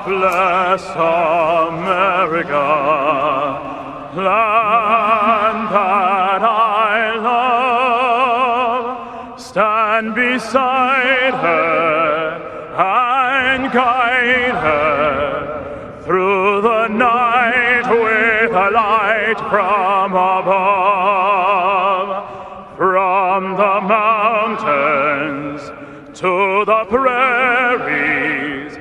bless America, land that I love. Stand beside her and guide her through the night with a light from above. From the mountains to the prairies,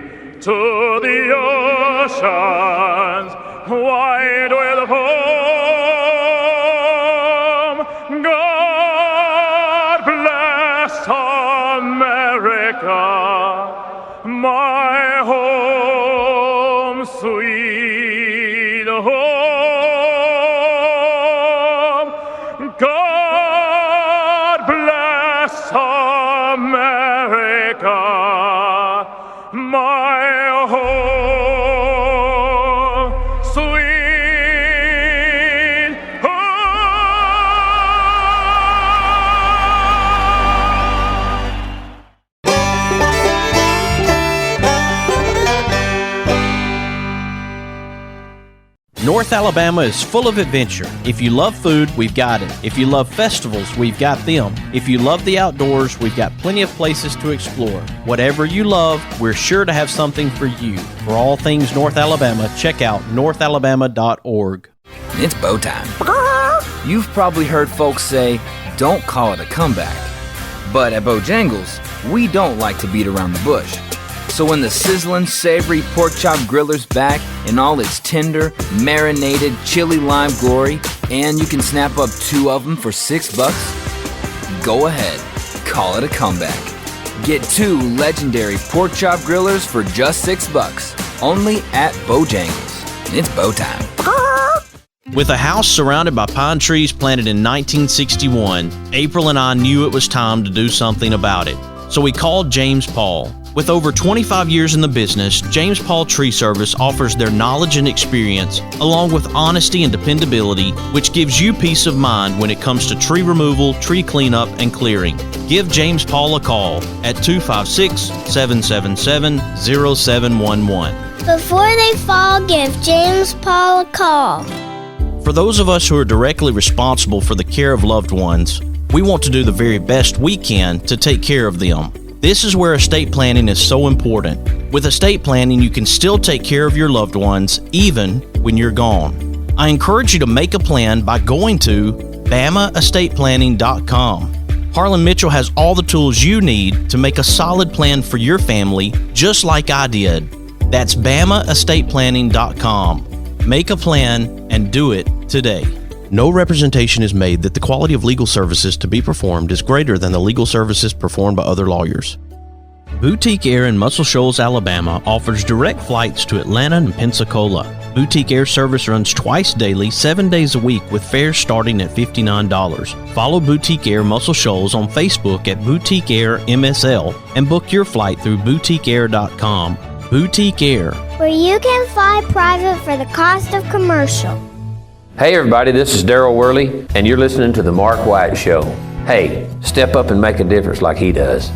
to the oceans wide with foam. God bless America, my home, sweet home. God bless America, my home, sweet North Alabama is full of adventure. If you love food, we've got it. If you love festivals, we've got them. If you love the outdoors, we've got plenty of places to explore. Whatever you love, we're sure to have something for you. For all things North Alabama, check out northalabama.org. It's bow time. You've probably heard folks say, don't call it a comeback. But at Bojangles, we don't like to beat around the bush. So when the sizzling, savory pork chop griller's back in all its tender, marinated, chili lime glory, and you can snap up 2 of them for $6, go ahead, call it a comeback. Get 2 legendary pork chop grillers for just $6, only at Bojangles. It's bow time. With a house surrounded by pine trees planted in 1961, April and I knew it was time to do something about it. So we called James Paul. With over 25 years in the business, James Paul Tree Service offers their knowledge and experience, along with honesty and dependability, which gives you peace of mind when it comes to tree removal, tree cleanup, and clearing. Give James Paul a call at 256-777-0711. Before they fall, give James Paul a call. For those of us who are directly responsible for the care of loved ones, we want to do the very best we can to take care of them. This is where estate planning is so important. With estate planning, you can still take care of your loved ones even when you're gone. I encourage you to make a plan by going to BamaEstatePlanning.com. Harlan Mitchell has all the tools you need to make a solid plan for your family, just like I did. That's BamaEstatePlanning.com. Make a plan and do it today. No representation is made that the quality of legal services to be performed is greater than the legal services performed by other lawyers. Boutique Air in Muscle Shoals, Alabama offers direct flights to Atlanta and Pensacola. Boutique Air service runs twice daily, 7 days a week with fares starting at $59. Follow Boutique Air Muscle Shoals on Facebook at Boutique Air MSL and book your flight through boutiqueair.com. Boutique Air, where you can fly private for the cost of commercial. Hey everybody, this is Daryl Worley, and you're listening to The Mark White Show. Hey, step up and make a difference like he does.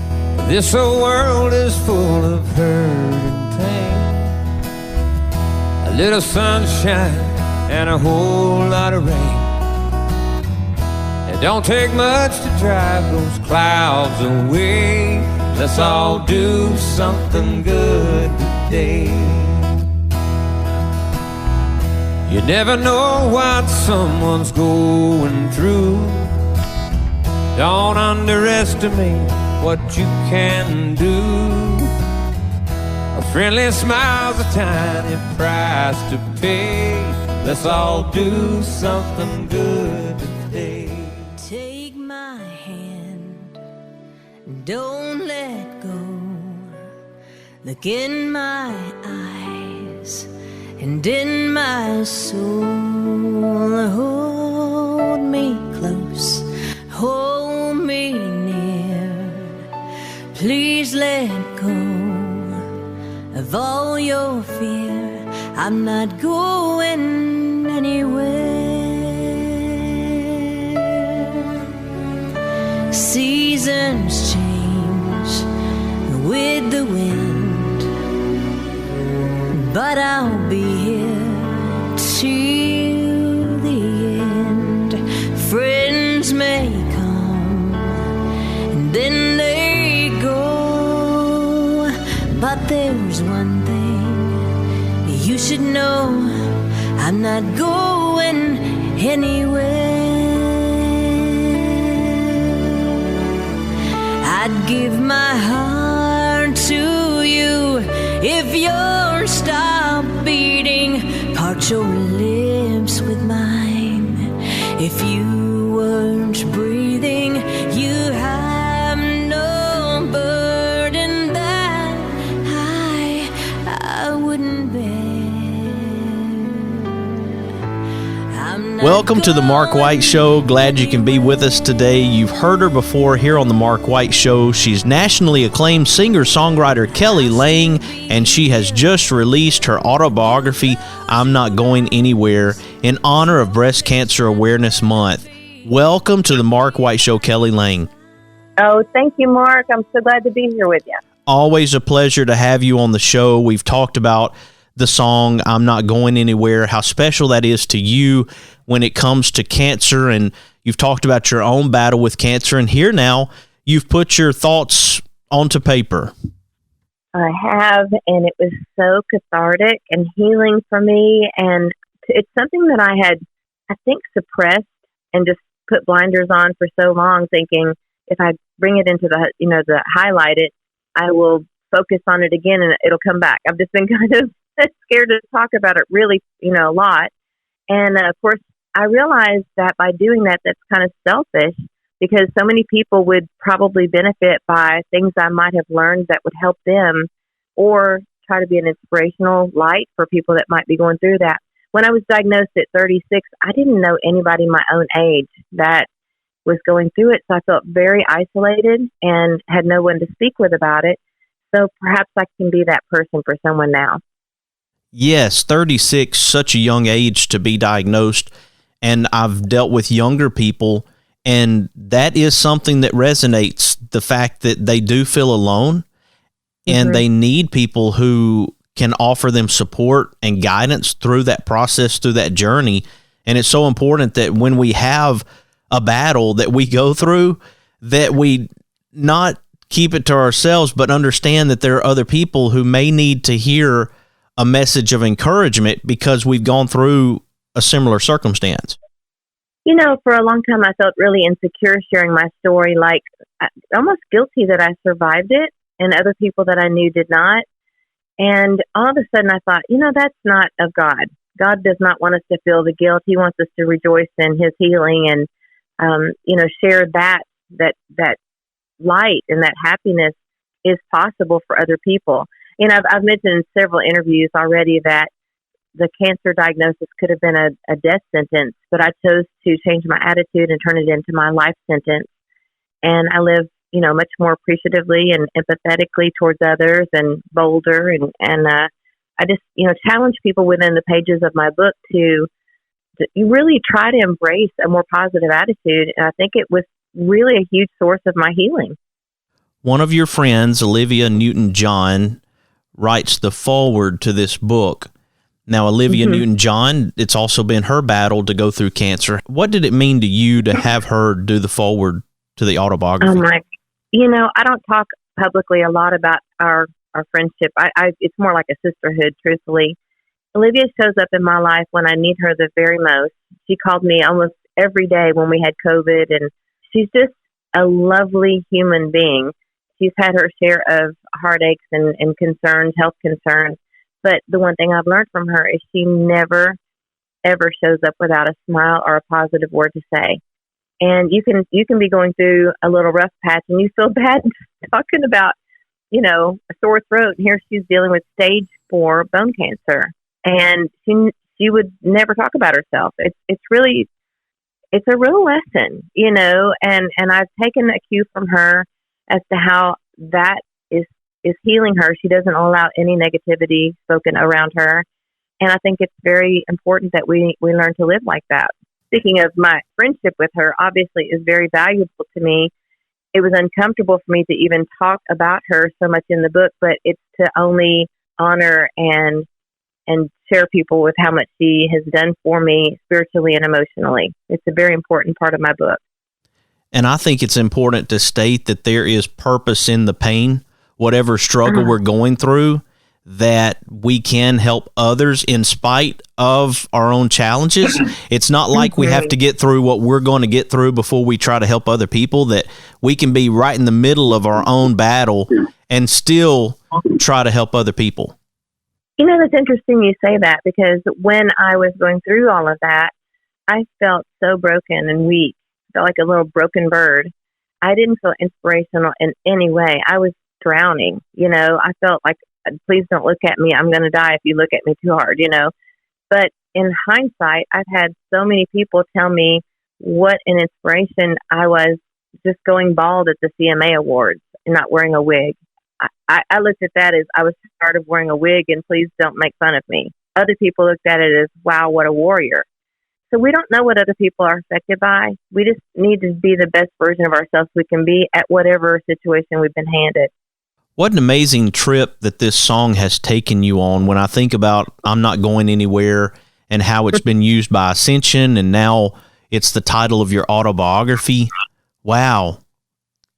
This old world is full of hurt and pain. A little sunshine and a whole lot of rain. It don't take much to drive those clouds away. Let's all do something good today. You never know what someone's going through. Don't underestimate what you can do. A friendly smile's a tiny price to pay. Let's all do something good today. Take my hand, don't let go. Look in my eyes and in my soul. Hold me close, hold me near. Please let go of all your fear. I'm not going anywhere. Seasons change with the wind. but I'll be here till the end. Friends may come and then they go, but there's one thing you should know: I'm not going anywhere. I'd give my heart to you if yours stopped beating. Part your lips with mine. If you weren't breathing, you have no burden that I wouldn't bear. Welcome to the Mark White Show. Glad you can be with us today. You've heard her before here on the Mark White Show. She's nationally acclaimed singer-songwriter Kelly Lang, and she has just released her autobiography, I'm Not Going Anywhere, in honor of Breast Cancer Awareness Month. Welcome to the Mark White Show, Kelly Lang. Oh, thank you, Mark. I'm so glad to be here with you. Always a pleasure to have you on the show. We've talked about the song I'm Not Going Anywhere, how special that is to you when it comes to cancer, and you've talked about your own battle with cancer, and here now you've put your thoughts onto paper. I have, and it was so cathartic and healing for me, and it's something that I had, I think, suppressed and just put blinders on for so long, thinking if I bring it into the highlight it, I will focus on it again and it'll come back. I've just been kind of scared to talk about it really, a lot. And of course, I realized that by doing that, that's kind of selfish, because so many people would probably benefit by things I might have learned that would help them, or try to be an inspirational light for people that might be going through that. When I was diagnosed at 36, I didn't know anybody my own age that was going through it. So I felt very isolated and had no one to speak with about it. So perhaps I can be that person for someone now. Yes, 36, such a young age to be diagnosed. And I've dealt with younger people, and that is something that resonates, the fact that they do feel alone, and they need people who can offer them support and guidance through that process, through that journey. And it's so important that when we have a battle that we go through, that we not keep it to ourselves, but understand that there are other people who may need to hear a message of encouragement because we've gone through a similar circumstance. For a long time, I felt really insecure sharing my story, like almost guilty that I survived it and other people that I knew did not. And all of a sudden I thought, that's not of God. God does not want us to feel the guilt. He wants us to rejoice in his healing and, share that light and that happiness is possible for other people. I've mentioned in several interviews already that the cancer diagnosis could have been a death sentence, but I chose to change my attitude and turn it into my life sentence. And I live, much more appreciatively and empathetically towards others, and bolder. And I just, challenge people within the pages of my book to you really try to embrace a more positive attitude. And I think it was really a huge source of my healing. One of your friends, Olivia Newton-John, writes the foreword to this book. Now, Olivia Newton-John, it's also been her battle to go through cancer. What did it mean to you to have her do the foreword to the autobiography? I don't talk publicly a lot about our friendship. It's more like a sisterhood, truthfully. Olivia shows up in my life when I need her the very most. She called me almost every day when we had COVID, and she's just a lovely human being. She's had her share of heartaches and concerns, health concerns. But the one thing I've learned from her is she never, ever shows up without a smile or a positive word to say. And you can be going through a little rough patch and you feel bad talking about, a sore throat. And here she's dealing with stage 4 bone cancer. And she would never talk about herself. It's a real lesson, and I've taken a cue from her as to how that is healing her. She doesn't allow any negativity spoken around her. And I think it's very important that we learn to live like that. Speaking of my friendship with her, obviously is very valuable to me. It was uncomfortable for me to even talk about her so much in the book, but it's to only honor and and share people with how much she has done for me spiritually and emotionally. It's a very important part of my book. And I think it's important to state that there is purpose in the pain, whatever struggle we're going through, that we can help others in spite of our own challenges. It's not like we have to get through what we're going to get through before we try to help other people, that we can be right in the middle of our own battle and still try to help other people. You know, that's interesting you say that, because when I was going through all of that, I felt so broken and weak. I felt like a little broken bird. I didn't feel inspirational in any way. I was drowning. You know, I felt like, please don't look at me. I'm going to die if you look at me too hard, you know. But in hindsight, I've had so many people tell me what an inspiration I was just going bald at the CMA Awards and not wearing a wig. I looked at that as I was tired of wearing a wig and please don't make fun of me. Other people looked at it as, wow, what a warrior. So we don't know what other people are affected by. We just need to be the best version of ourselves we can be at whatever situation we've been handed. What an amazing trip that this song has taken you on. When I think about I'm Not Going Anywhere and how it's been used by Ascension, and now it's the title of your autobiography. Wow.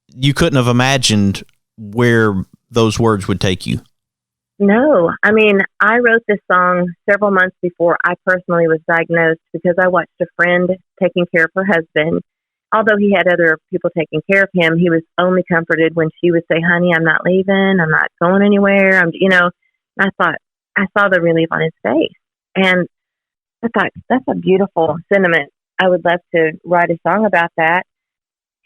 You couldn't have imagined where those words would take you. No. I mean, I wrote this song several months before I personally was diagnosed, because I watched a friend taking care of her husband. Although he had other people taking care of him, he was only comforted when she would say, honey, I'm not leaving. I'm not going anywhere. I saw the relief on his face. And I thought, that's a beautiful sentiment. I would love to write a song about that.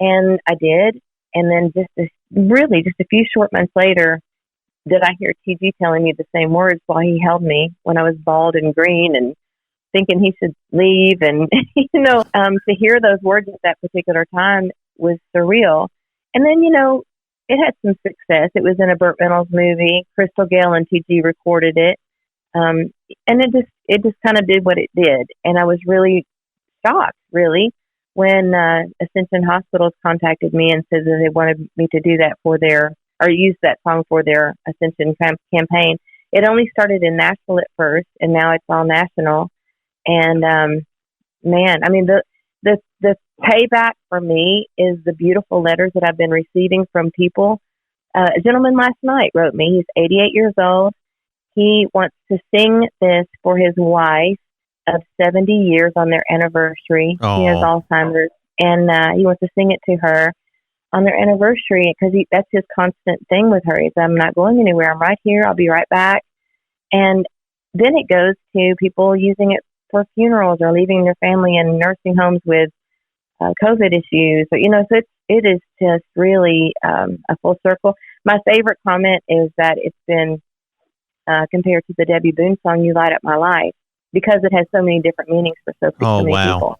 And I did. And then just a few short months later, did I hear TG telling me the same words while he held me when I was bald and green and thinking he should leave. And, to hear those words at that particular time was surreal. And then, it had some success. It was in a Burt Reynolds movie. Crystal Gale and TG recorded it. And it just kind of did what it did. And I was really shocked, really, when Ascension Hospitals contacted me and said that they wanted me to do that use that song for their Ascension campaign. It only started in Nashville at first, and now it's all national. And the payback for me is the beautiful letters that I've been receiving from people. A gentleman last night wrote me. He's 88 years old. He wants to sing this for his wife of 70 years on their anniversary. Aww. He has Alzheimer's, and he wants to sing it to her on their anniversary, because that's his constant thing with her. Is, I'm not going anywhere. I'm right here. I'll be right back. And then it goes to people using it for funerals or leaving their family in nursing homes with COVID issues. So, so it is just really a full circle. My favorite comment is that it's been compared to the Debbie Boone song, You Light Up My Life, because it has so many different meanings for so many people.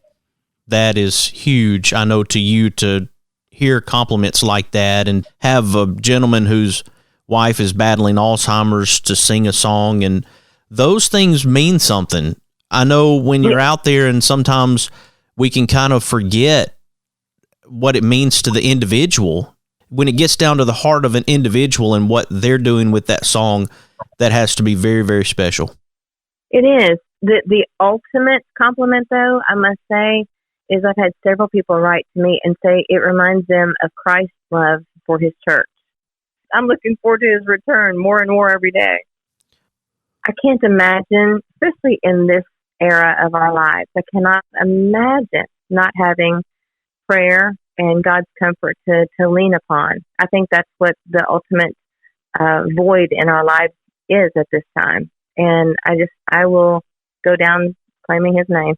That is huge. I know to you to hear compliments like that and have a gentleman whose wife is battling Alzheimer's to sing a song, and those things mean something. I know when you're out there, and sometimes we can kind of forget what it means to the individual. When it gets down to the heart of an individual and what they're doing with that song, that has to be very, very special. It is. The ultimate compliment, though, I must say, is I've had several people write to me and say it reminds them of Christ's love for his church. I'm looking forward to his return more and more every day. I can't imagine, especially in this era of our lives, I cannot imagine not having prayer and God's comfort to lean upon. I think that's what the ultimate void in our lives is at this time. And I will go down claiming his name.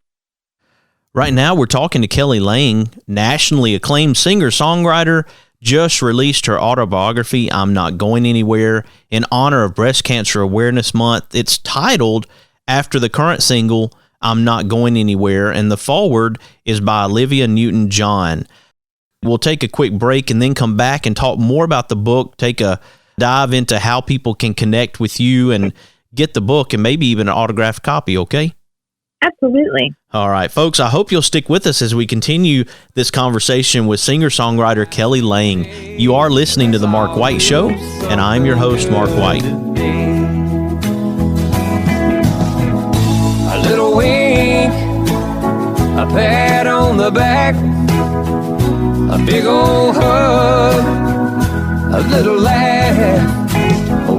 Right now, we're talking to Kelly Lang, nationally acclaimed singer-songwriter, just released her autobiography, I'm Not Going Anywhere, in honor of Breast Cancer Awareness Month. It's titled after the current single, I'm Not Going Anywhere, and the foreword is by Olivia Newton-John. We'll take a quick break and then come back and talk more about the book, take a dive into how people can connect with you and get the book and maybe even an autographed copy, okay? Absolutely. All right, folks, I hope you'll stick with us as we continue this conversation with singer-songwriter Kelly Lang. You are listening to The Mark White Show, and I'm your host, Mark White. little wink, a pat on the back, a big old hug, a little laugh.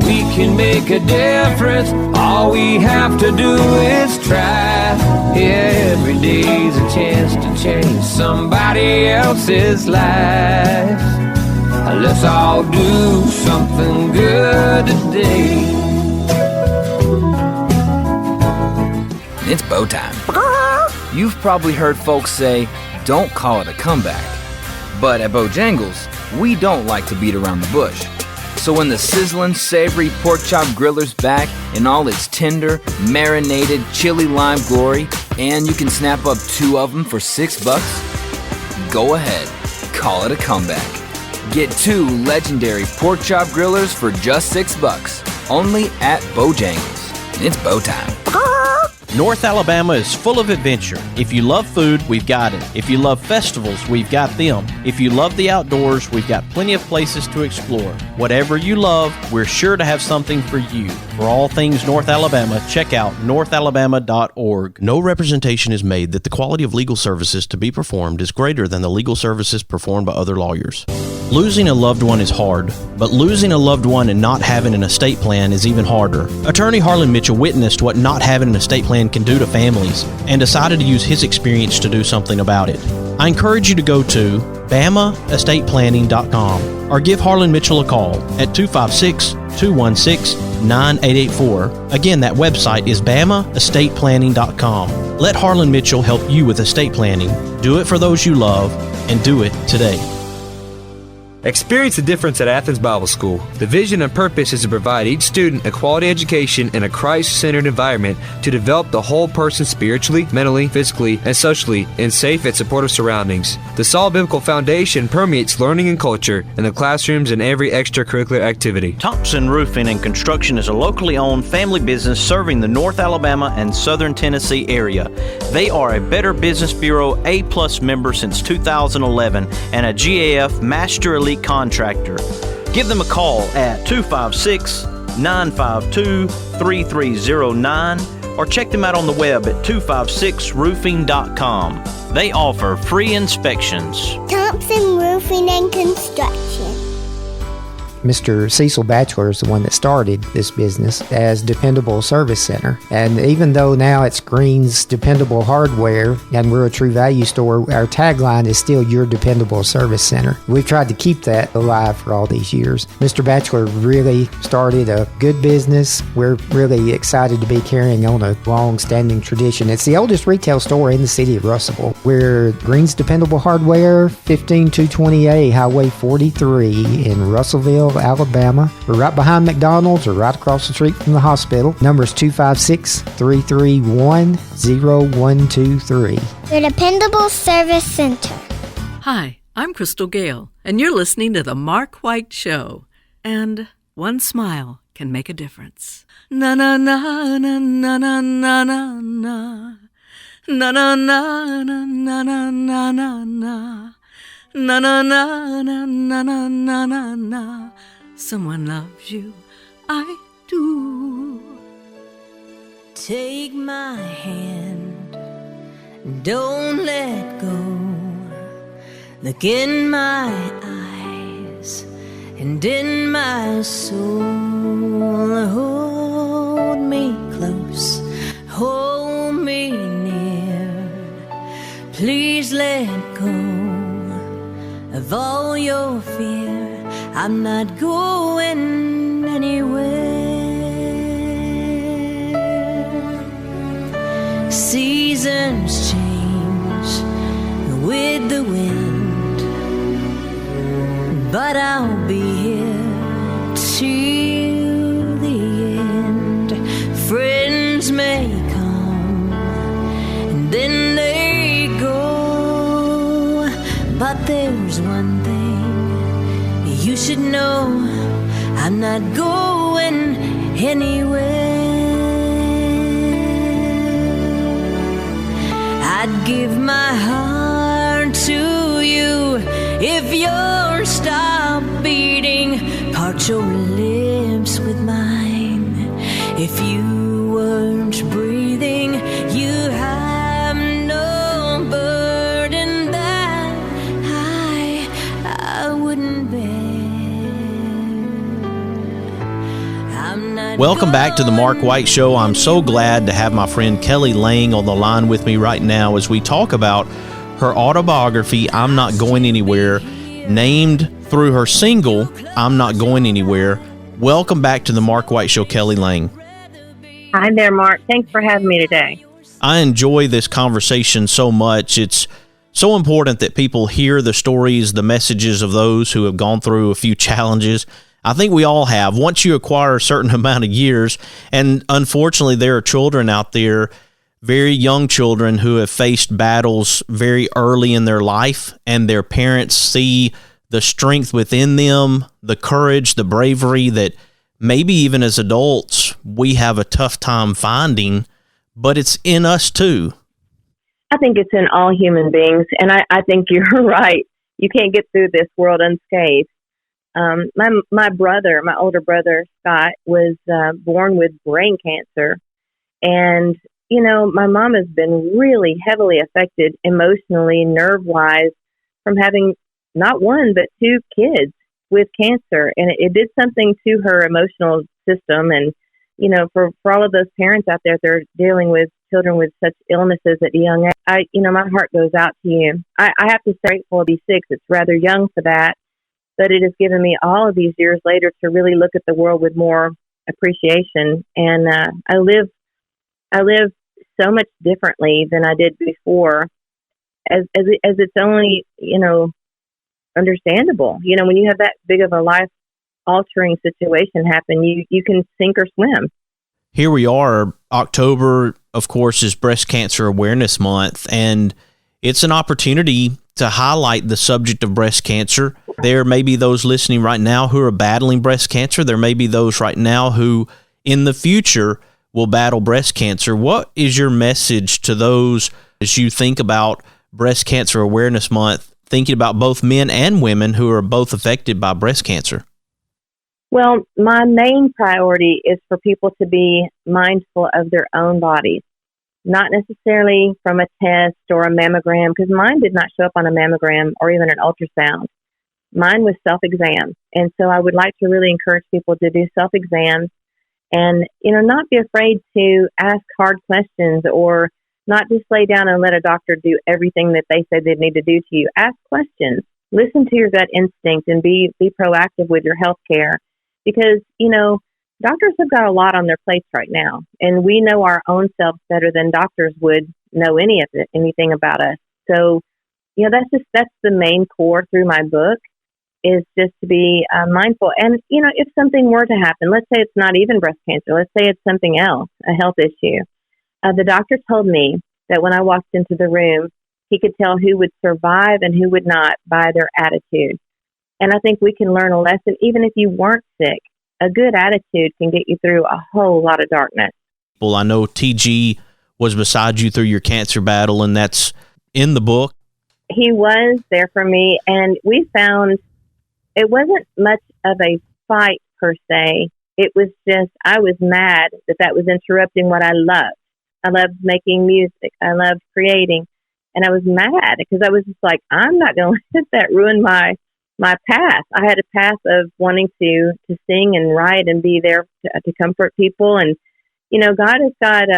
We can make a difference. All we have to do is try. Yeah, every day's a chance to change somebody else's life. Let's all do something good today. It's bow time. You've probably heard folks say, don't call it a comeback. But at Bojangles, we don't like to beat around the bush. So when the sizzling, savory pork chop griller's back in all its tender, marinated, chili lime glory, and you can snap up 2 of them for $6, go ahead, call it a comeback. Get 2 legendary pork chop grillers for just $6, only at Bojangles. It's bow time. North Alabama is full of adventure. If you love food, we've got it. If you love festivals, we've got them. If you love the outdoors, we've got plenty of places to explore. Whatever you love, we're sure to have something for you. For all things North Alabama, check out northalabama.org. No representation is made that the quality of legal services to be performed is greater than the legal services performed by other lawyers. Losing a loved one is hard, but losing a loved one and not having an estate plan is even harder. Attorney Harlan Mitchell witnessed what not having an estate plan can do to families and decided to use his experience to do something about it. I encourage you to go to BamaEstatePlanning.com or give Harlan Mitchell a call at 256-216-9884. Again, that website is BamaEstatePlanning.com. Let Harlan Mitchell help you with estate planning. Do it for those you love and do it today. Experience the difference at Athens Bible School. The vision and purpose is to provide each student a quality education in a Christ-centered environment to develop the whole person spiritually, mentally, physically, and socially in safe and supportive surroundings. The solid biblical foundation permeates learning and culture in the classrooms and every extracurricular activity. Thompson Roofing and Construction is a locally owned family business serving the North Alabama and Southern Tennessee area. They are a Better Business Bureau A+ member since 2011 and a GAF Master Elite contractor. Give them a call at 256-952-3309 or check them out on the web at 256roofing.com. They offer free inspections. Thompson Roofing and Construction. Mr. Cecil Batchelor is the one that started this business as Dependable Service Center. And even though now it's Green's Dependable Hardware and we're a True Value store, our tagline is still Your Dependable Service Center. We've tried to keep that alive for all these years. Mr. Batchelor really started a good business. We're really excited to be carrying on a long-standing tradition. It's the oldest retail store in the city of Russellville. We're Green's Dependable Hardware, 15220A Highway 43 in Russellville, Alabama. We're right behind McDonald's or right across the street from the hospital. Number is 256-331-0123. Your Dependable Service Center. Hi, I'm Crystal Gale, and you're listening to The Mark White Show. And one smile can make a difference. Na na na na na na na na na. Na na na na na na na na na. Na na na na na na na na na. Someone loves you, I do. Take my hand, don't let go. Look in my eyes and in my soul. Hold me close, hold me near. Please let go of all your fear. I'm not going anywhere. Seasons change with the wind, but I'll be here till the end. Friends may come and then they go, but there's one thing you should know, I'm not going anywhere. I'd give my heart to you if yours stopped beating. Part your lips with mine. If you weren't breathing, you Welcome back to the Mark White Show. I'm so glad to have my friend Kelly Lang on the line with me right now as we talk about her autobiography, I'm Not Going Anywhere, named through her single, I'm Not Going Anywhere. Welcome back to the Mark White Show, Kelly Lang. Hi there, Mark. Thanks for having me today. I enjoy this conversation so much. It's so important that people hear the stories, the messages of those who have gone through a few challenges. I think we all have. Once you acquire a certain amount of years, and unfortunately there are children out there, very young children who have faced battles very early in their life, and their parents see the strength within them, the courage, the bravery that maybe even as adults we have a tough time finding, but it's in us too. I think it's in all human beings, and I think you're right. You can't get through this world unscathed. My brother, my older brother, Scott, was born with brain cancer. And, you know, my mom has been really heavily affected emotionally, nerve-wise, from having not one, but two kids with cancer. And it did something to her emotional system. And, you know, for all of those parents out there, they're dealing with children with such illnesses at a young age. My heart goes out to you. I have to say, grateful to be 6. It's rather young for that. But it has given me all of these years later to really look at the world with more appreciation. And I live so much differently than I did before, as it's only, you know, understandable. You know, when you have that big of a life-altering situation happen, you can sink or swim. Here we are. October, of course, is Breast Cancer Awareness Month, and it's an opportunity to highlight the subject of breast cancer. There may be those listening right now who are battling breast cancer. There may be those right now who in the future will battle breast cancer. What is your message to those as you think about Breast Cancer Awareness Month, thinking about both men and women who are both affected by breast cancer? Well, my main priority is for people to be mindful of their own bodies. Not necessarily from a test or a mammogram, because mine did not show up on a mammogram or even an ultrasound. Mine was self-exam. And so I would like to really encourage people to do self-exams and, you know, not be afraid to ask hard questions or not just lay down and let a doctor do everything that they say they need to do to you. Ask questions. Listen to your gut instinct and be proactive with your health care because, you know, doctors have got a lot on their plates right now, and we know our own selves better than doctors would know anything about us. So, you know, that's the main core through my book is just to be mindful. And, you know, if something were to happen, let's say it's not even breast cancer, let's say it's something else, a health issue. The doctor told me that when I walked into the room, he could tell who would survive and who would not by their attitude. And I think we can learn a lesson, even if you weren't sick. A good attitude can get you through a whole lot of darkness. Well, I know TG was beside you through your cancer battle, and that's in the book. He was there for me, and we found it wasn't much of a fight per se. It was just, I was mad that was interrupting what I loved. I loved making music. I loved creating. And I was mad because I was just like, I'm not going to let that ruin my path. I had a path of wanting to sing and write and be there to comfort people. And, you know, God has got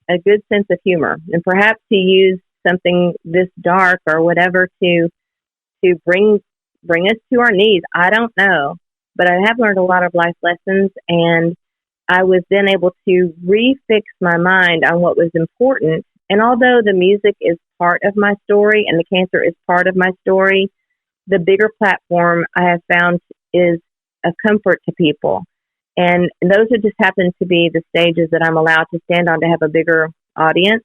a good sense of humor. And perhaps He used something this dark or whatever to bring us to our knees. I don't know. But I have learned a lot of life lessons. And I was then able to refix my mind on what was important. And although the music is part of my story and the cancer is part of my story, the bigger platform I have found is a comfort to people. And those have just happened to be the stages that I'm allowed to stand on to have a bigger audience.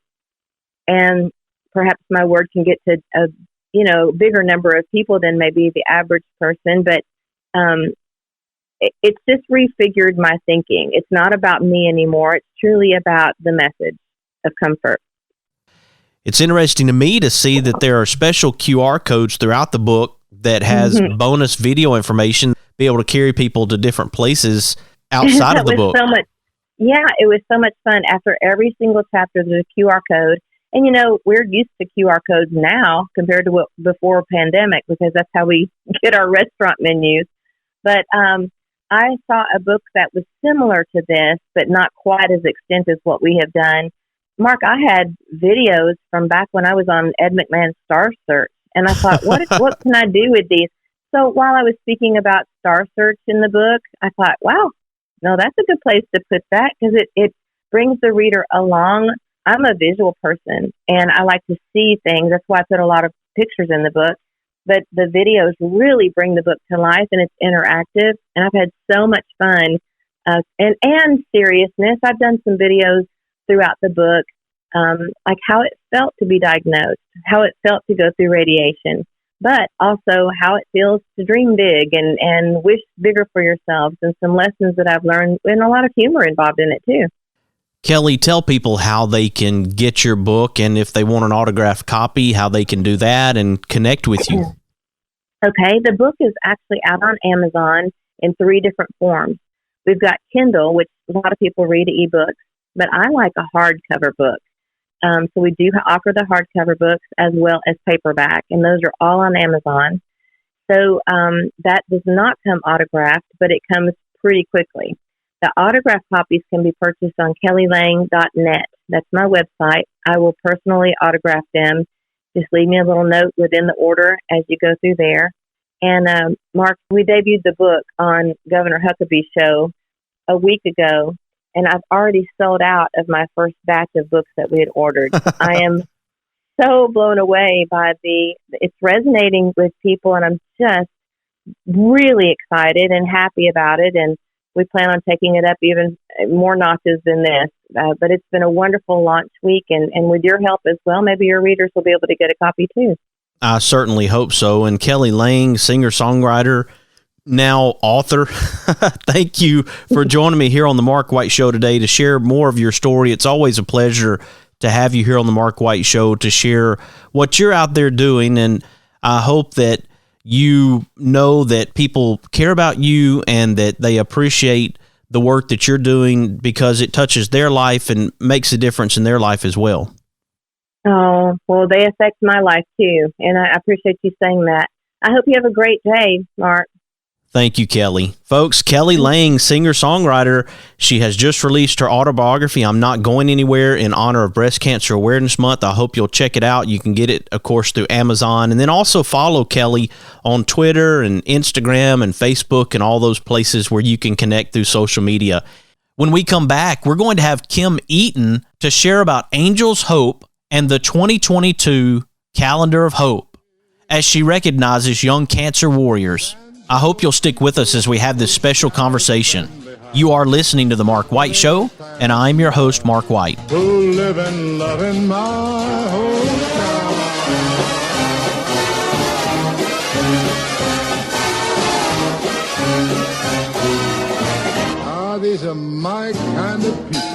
And perhaps my word can get to a bigger number of people than maybe the average person. But it's just refigured my thinking. It's not about me anymore. It's truly about the message of comfort. It's interesting to me to see that there are special QR codes throughout the book that has bonus video information, be able to carry people to different places outside of the book. It was so much fun. After every single chapter, there's a QR code. And, you know, we're used to QR codes now compared to what before pandemic, because that's how we get our restaurant menus. But I saw a book that was similar to this, but not quite as extensive as what we have done. Mark, I had videos from back when I was on Ed McMahon's Star Search, and I thought, what can I do with these? So while I was speaking about Star Search in the book, I thought, wow, no, that's a good place to put that because it brings the reader along. I'm a visual person, and I like to see things. That's why I put a lot of pictures in the book. But the videos really bring the book to life, and it's interactive. And I've had so much fun and seriousness. I've done some videos throughout the book, like how it felt to be diagnosed, how it felt to go through radiation, but also how it feels to dream big and wish bigger for yourselves, and some lessons that I've learned, and a lot of humor involved in it too. Kelly, tell people how they can get your book, and if they want an autographed copy, how they can do that and connect with you. Okay, the book is actually out on Amazon in 3 different forms. We've got Kindle, which a lot of people read ebooks, but I like a hardcover book. So we do offer the hardcover books as well as paperback, and those are all on Amazon. So that does not come autographed, but it comes pretty quickly. The autographed copies can be purchased on kellylang.net. That's my website. I will personally autograph them. Just leave me a little note within the order as you go through there. And Mark, we debuted the book on Governor Huckabee's show a week ago, and I've already sold out of my first batch of books that we had ordered. I am so blown away by it's resonating with people, and I'm just really excited and happy about it. And we plan on taking it up even more notches than this. But it's been a wonderful launch week, and with your help as well, maybe your readers will be able to get a copy too. I certainly hope so. And Kelly Lang, singer-songwriter, now author, thank you for joining me here on the Mark White Show today to share more of your story. It's always a pleasure to have you here on the Mark White Show to share what you're out there doing, and I hope that you know that people care about you and that they appreciate the work that you're doing because it touches their life and makes a difference in their life as well. Oh, well, they affect my life too, and I appreciate you saying that. I hope you have a great day, Mark. Thank you, Kelly. Folks, Kelly Lang, singer-songwriter. She has just released her autobiography, I'm Not Going Anywhere, in honor of Breast Cancer Awareness Month. I hope you'll check it out. You can get it, of course, through Amazon. And then also follow Kelly on Twitter and Instagram and Facebook and all those places where you can connect through social media. When we come back, we're going to have Kim Eaton to share about Angel's Hope and the 2022 Calendar of Hope as she recognizes young cancer warriors. I hope you'll stick with us as we have this special conversation. You are listening to The Mark White Show, and I'm your host, Mark White. Who live and love in my hometown. These are my kind of people.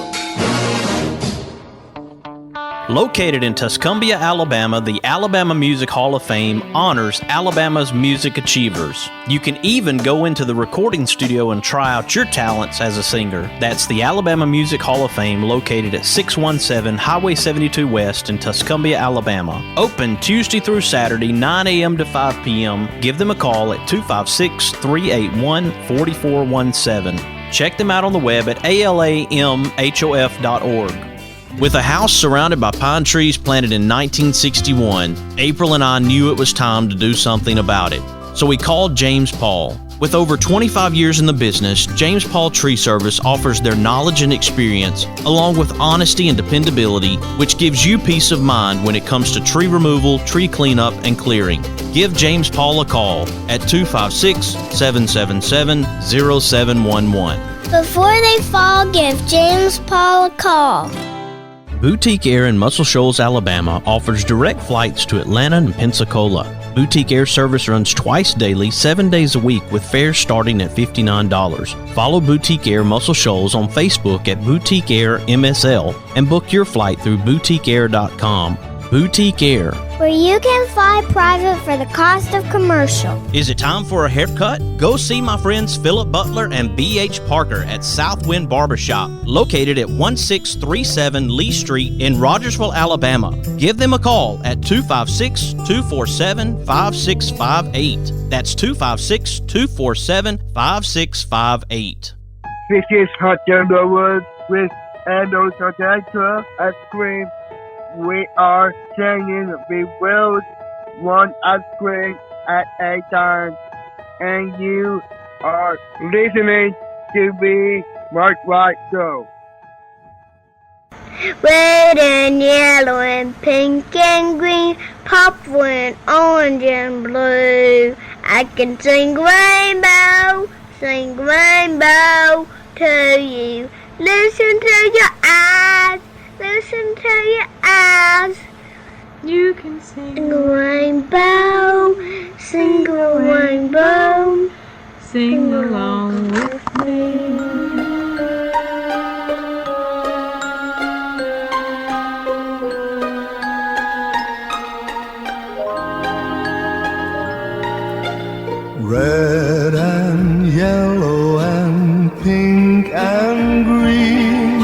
Located in Tuscumbia, Alabama, the Alabama Music Hall of Fame honors Alabama's music achievers. You can even go into the recording studio and try out your talents as a singer. That's the Alabama Music Hall of Fame, located at 617 Highway 72 West in Tuscumbia, Alabama. Open Tuesday through Saturday, 9 a.m. to 5 p.m. Give them a call at 256-381-4417. Check them out on the web at alamhof.org. With a house surrounded by pine trees planted in 1961, April and I knew it was time to do something about it. So we called James Paul. With over 25 years in the business, James Paul Tree Service offers their knowledge and experience, along with honesty and dependability, which gives you peace of mind when it comes to tree removal, tree cleanup, and clearing. Give James Paul a call at 256-777-0711. Before they fall, give James Paul a call. Boutique Air in Muscle Shoals, Alabama offers direct flights to Atlanta and Pensacola. Boutique Air service runs twice daily, 7 days a week, with fares starting at $59. Follow Boutique Air Muscle Shoals on Facebook at Boutique Air MSL and book your flight through boutiqueair.com. Boutique Air, where you can fly private for the cost of commercial. Is it time for a haircut? Go see my friends Philip Butler and B.H. Parker at Southwind Barbershop, located at 1637 Lee Street in Rogersville, Alabama. Give them a call at 256-247-5658. That's 256-247-5658. This is Hunter Lowell with Ando's Orchestra Ice Cream. We are singing the world one ice cream at a time. And you are listening to the Mark White Show. Red and yellow and pink and green, purple and orange and blue. I can sing rainbow to you. Listen to your eyes, listen to your eyes. You can sing a rainbow, sing a rainbow, sing along with me. Red and yellow and pink and green,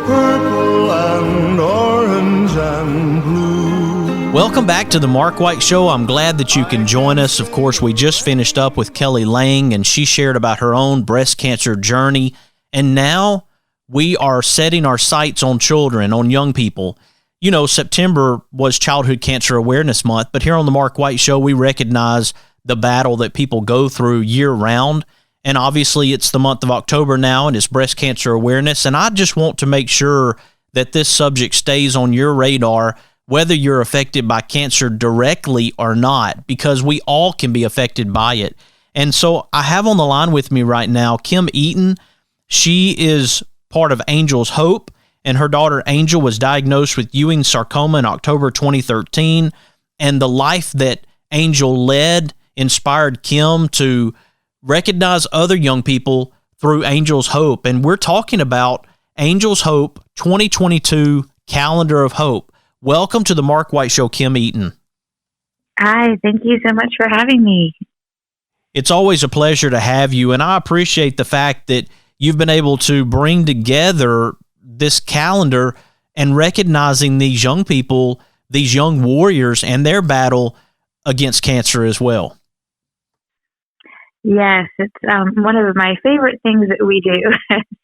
purple and orange and blue. Welcome back to the Mark White Show. I'm glad that you can join us. Of course, we just finished up with Kelly Lang, and she shared about her own breast cancer journey. And now we are setting our sights on children, on young people. You know, September was Childhood Cancer Awareness Month, but here on the Mark White Show, we recognize the battle that people go through year-round. And obviously, it's the month of October now, and it's Breast Cancer Awareness. And I just want to make sure that this subject stays on your radar, whether you're affected by cancer directly or not, because we all can be affected by it. And so I have on the line with me right now Kim Eaton. She is part of Angel's Hope, and her daughter Angel was diagnosed with Ewing sarcoma in October 2013. And the life that Angel led inspired Kim to recognize other young people through Angel's Hope. And we're talking about Angel's Hope 2022 Calendar of Hope. Welcome to the Mark White Show, Kim Eaton. Hi, thank you so much for having me. It's always a pleasure to have you, and I appreciate the fact that you've been able to bring together this calendar and recognizing these young people, these young warriors, and their battle against cancer as well. Yes, it's one of my favorite things that we do.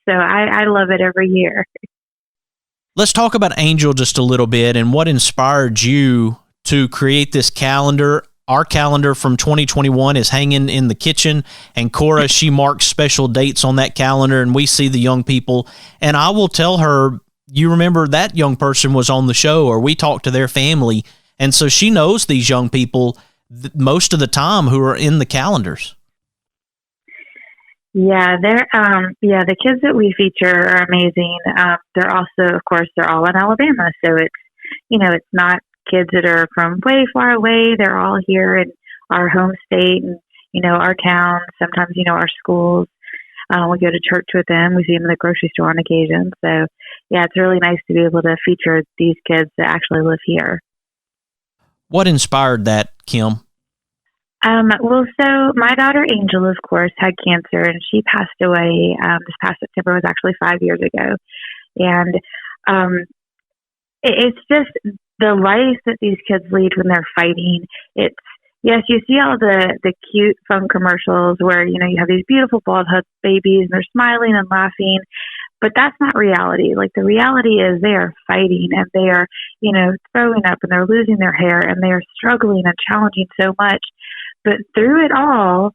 So I love it every year. Let's talk about Angel just a little bit and what inspired you to create this calendar. Our calendar from 2021 is hanging in the kitchen, and Cora, she marks special dates on that calendar, and we see the young people. And I will tell her, you remember that young person was on the show, or we talked to their family. And so she knows these young people most of the time who are in the calendars. Yeah, the kids that we feature are amazing. They're also, of course, they're all in Alabama. So it's not kids that are from way far away. They're all here in our home state and, our town, sometimes, our schools. We go to church with them. We see them in the grocery store on occasion. So, yeah, it's really nice to be able to feature these kids that actually live here. What inspired that, Kim? So my daughter Angel, of course, had cancer, and she passed away this past September. It was actually 5 years ago. And it's just the life that these kids lead when they're fighting. It's, yes, you see all the cute, fun commercials where, you have these beautiful bald-head babies, and they're smiling and laughing. But that's not reality. Like, the reality is they are fighting, and they are, throwing up, and they're losing their hair, and they are struggling and challenging so much. But through it all,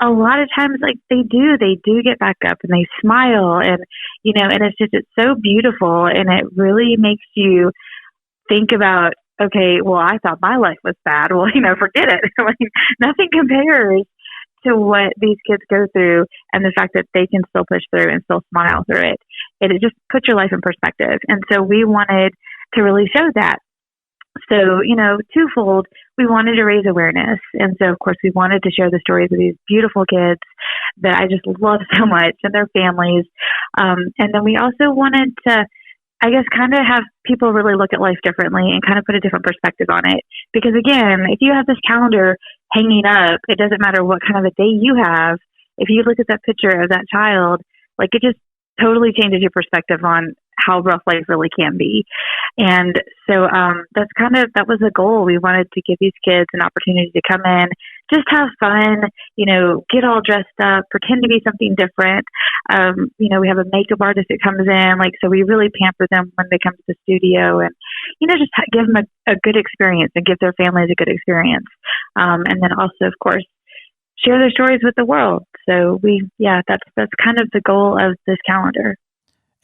a lot of times, they do get back up and they smile, and, and it's so beautiful, and it really makes you think about, okay, well, I thought my life was bad. Well, forget it. Nothing compares to what these kids go through, and the fact that they can still push through and still smile through it. It just puts your life in perspective. And so we wanted to really show that. So, twofold, we wanted to raise awareness. And so, of course, we wanted to share the stories of these beautiful kids that I just love so much, and their families. And then we also wanted to I guess, kind of have people really look at life differently and kind of put a different perspective on it. Because again, if you have this calendar hanging up, it doesn't matter what kind of a day you have. If you look at that picture of that child, like, it just totally changes your perspective on how rough life really can be. And so that was the goal. We wanted to give these kids an opportunity to come in, just have fun, get all dressed up, pretend to be something different. We have a makeup artist that comes in, so we really pamper them when they come to the studio, and, just give them a good experience and give their families a good experience. And then also, of course, share their stories with the world. So that's kind of the goal of this calendar.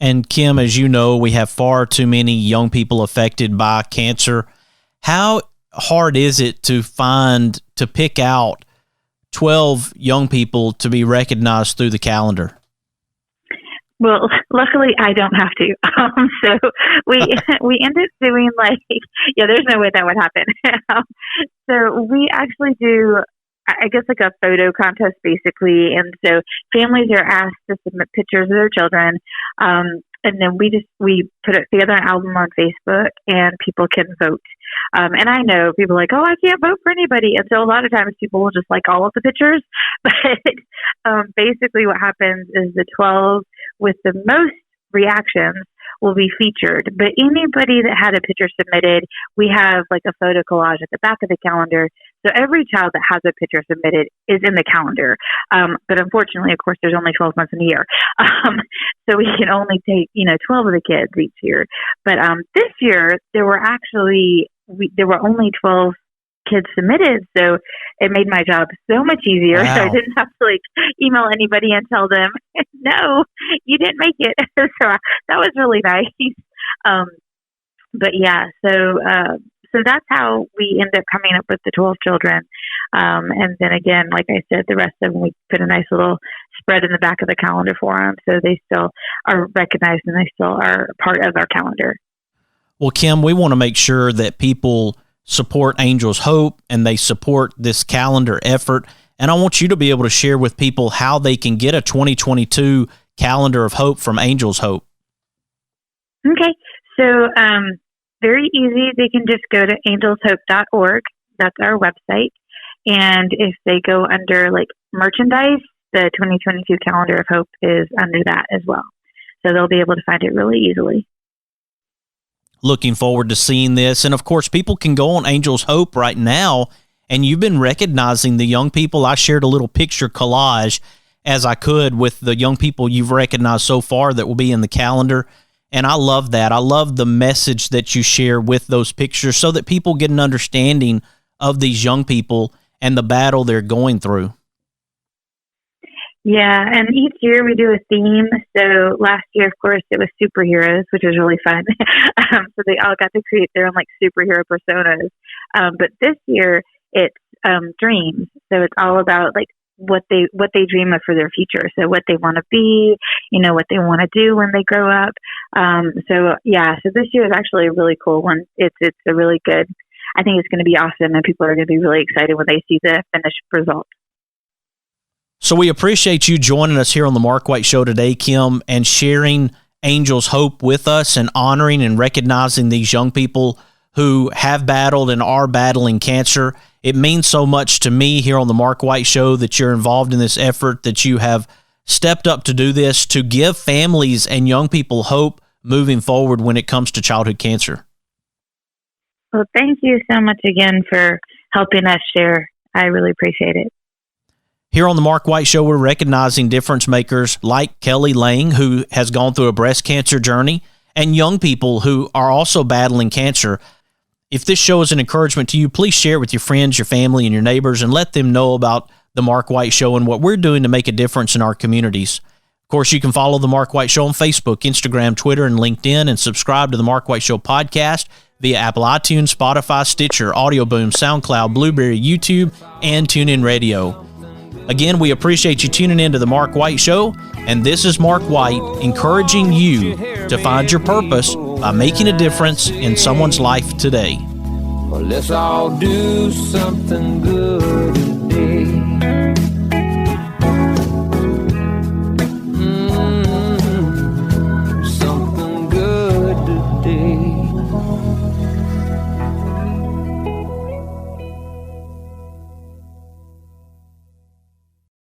And Kim, as you know, we have far too many young people affected by cancer. How hard is it to pick out 12 young people to be recognized through the calendar? Well, luckily I don't have to. So we end up doing there's no way that would happen. So we actually do, I guess, a photo contest basically. And so families are asked to submit pictures of their children. And then we put it together an album on Facebook, and people can vote. And I know people are like, oh, I can't vote for anybody. And so a lot of times people will just like all of the pictures. But basically what happens is the 12 with the most reactions will be featured. But anybody that had a picture submitted, we have a photo collage at the back of the calendar. So every child that has a picture submitted is in the calendar. But unfortunately, of course, there's only 12 months in a year. So we can only take, 12 of the kids each year. But this year, there were only 12 kids submitted. So it made my job so much easier. Wow. So I didn't have to email anybody and tell them, no, you didn't make it. So that was really nice. But yeah, so that's how we end up coming up with the 12 children. And then again, like I said, the rest of them, we put a nice little spread in the back of the calendar for them. So they still are recognized and they still are part of our calendar. Well, Kim, we want to make sure that people support Angels Hope and they support this calendar effort. And I want you to be able to share with people how they can get a 2022 calendar of hope from Angels Hope. Okay. So, very easy. They can just go to angelshope.org. That's our website. And if they go under merchandise, the 2022 calendar of hope is under that as well. So they'll be able to find it really easily. Looking forward to seeing this. And of course, people can go on Angels Hope right now, and you've been recognizing the young people. I shared a little picture collage as I could with the young people you've recognized so far that will be in the calendar. And I love that. I love the message that you share with those pictures so that people get an understanding of these young people and the battle they're going through. Yeah, and each year we do a theme. So last year, of course, it was superheroes, which was really fun. So they all got to create their own superhero personas. But this year it's dreams. So it's all about what they dream of for their future. So what they want to be, what they want to do when they grow up. So this year is actually a really cool one. It's a really good, I think it's going to be awesome, and people are going to be really excited when they see the finished result. So we appreciate you joining us here on the Mark White Show today, Kim, and sharing Angels Hope with us and honoring and recognizing these young people who have battled and are battling cancer. It means so much to me here on the Mark White Show that you're involved in this effort, that you have stepped up to do this, to give families and young people hope moving forward when it comes to childhood cancer. Well, thank you so much again for helping us share. I really appreciate it. Here on the Mark White Show, we're recognizing difference makers like Kelly Lang, who has gone through a breast cancer journey, and young people who are also battling cancer. If this show is an encouragement to you, please share it with your friends, your family, and your neighbors, and let them know about the Mark White Show and what we're doing to make a difference in our communities. Of course, you can follow the Mark White Show on Facebook, Instagram, Twitter, and LinkedIn, and subscribe to the Mark White Show podcast via Apple iTunes, Spotify, Stitcher, Audio Boom, SoundCloud, Blueberry, YouTube, and TuneIn Radio. Again, we appreciate you tuning in to the Mark White Show, and this is Mark White encouraging you to find your purpose by making a difference in someone's life today. Well, let's all do something good today.